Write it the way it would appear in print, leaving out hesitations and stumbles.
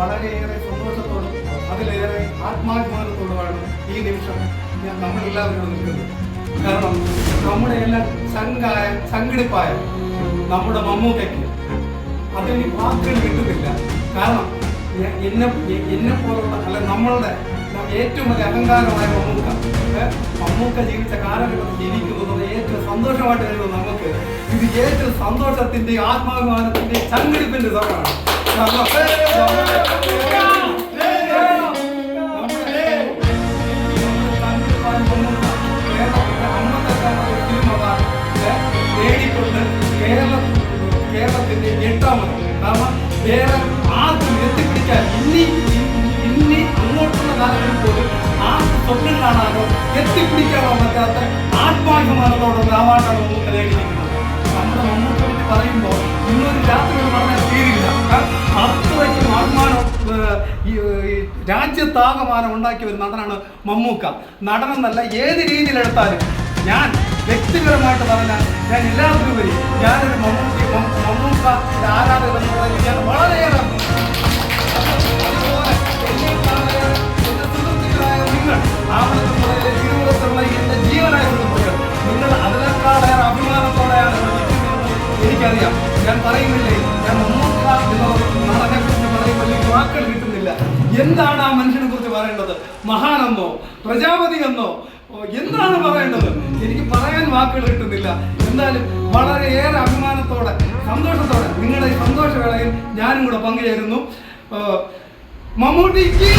വളരെയേറെ സന്തോഷത്തോടും അതിലേറെ ആത്മാഭിമാനത്തോടുമാണ് ഈ നിമിഷം നമ്മളെല്ലാവരും നിൽക്കുന്നത്. കാരണം നമ്മുടെ എല്ലാം സംഘടിപ്പായ നമ്മുടെ മമ്മൂക്കയ്ക്ക് അതിന് വാക്കുകൾ കിട്ടുന്നില്ല. കാരണം എന്നെ പോലുള്ള അല്ല നമ്മളുടെ ഏറ്റവും വലിയ അഹങ്കാരമായ മമ്മൂക്ക ജീവിച്ച കാലഘട്ടത്തിൽ ജീവിക്കുന്നത് ഏറ്റവും സന്തോഷമായിട്ട് കരുതുന്നത് നമുക്ക് ഇത് ഏറ്റവും സന്തോഷത്തിന്റെ ആത്മാഭിമാനത്തിന്റെ സംഘടിപ്പിന്റെ സമയമാണ്. നേടിക്കൊണ്ട് കേരളത്തിന്റെ 8ാമത് കാരണം കേരളം ആദ്യം എത്തിപ്പിടിക്കാൻ ഇനി അങ്ങോട്ടുള്ള കാലങ്ങളിൽ പോലും ആ സ്വപ്നം കാണാനോ എത്തിപ്പിടിക്കാനോ പറ്റാത്ത ആത്മാഭിമാനത്തോടുള്ള അവാർഡാണ് മമ്മൂക്ക നേടിയിരിക്കുന്നത്. നമ്മുടെ മമ്മൂക്ക പറ്റി പറയുമ്പോൾ ഇന്നൊരു രാത്രി പറഞ്ഞാൽ തീരില്ല. അത്രയ്ക്കും ആത്മാനം രാജ്യത്താകമാനം ഉണ്ടാക്കിയ ഒരു നടനാണ് മമ്മൂക്ക. നടനെന്നല്ല ഏത് രീതിയിലെടുത്താലും ഞാൻ വ്യക്തിപരമായിട്ട് പറഞ്ഞാൽ ഞാൻ എല്ലാവരും വരി ഞാനൊരു മമ്മൂക്ക ആരാധകൻ എന്നുള്ളത് ഞാൻ വളരെയേറെ നിങ്ങൾ തിരുവനന്തപുരത്തുള്ള എന്റെ ജീവനായ സുഹൃത്തുക്കൾ നിങ്ങൾ അതിനേക്കാളേറെ അഭിമാനത്തോടെയാണ് എനിക്കറിയാം. ഞാൻ പറയുന്നില്ലേ, ഞാൻ മമ്മൂക്ക എന്ന നടനെ കുറിച്ച് പറയുമ്പോൾ എനിക്ക് വാക്കുകൾ കിട്ടുന്നില്ല. എന്താണ് ആ മനുഷ്യനെ കുറിച്ച് പറയേണ്ടത്? മഹാനെന്നോ പ്രജാപതി എന്നോ എന്താണ് പറയേണ്ടത്? എനിക്ക് പറയാൻ വാക്കുകൾ കിട്ടുന്നില്ല. എന്തായാലും വളരെയേറെ അഭിമാനത്തോടെ സന്തോഷത്തോടെ നിങ്ങളുടെ ഈ സന്തോഷവേളയിൽ ഞാനും കൂടെ പങ്കുചേരുന്നു. മമ്മൂട്ടിക്ക്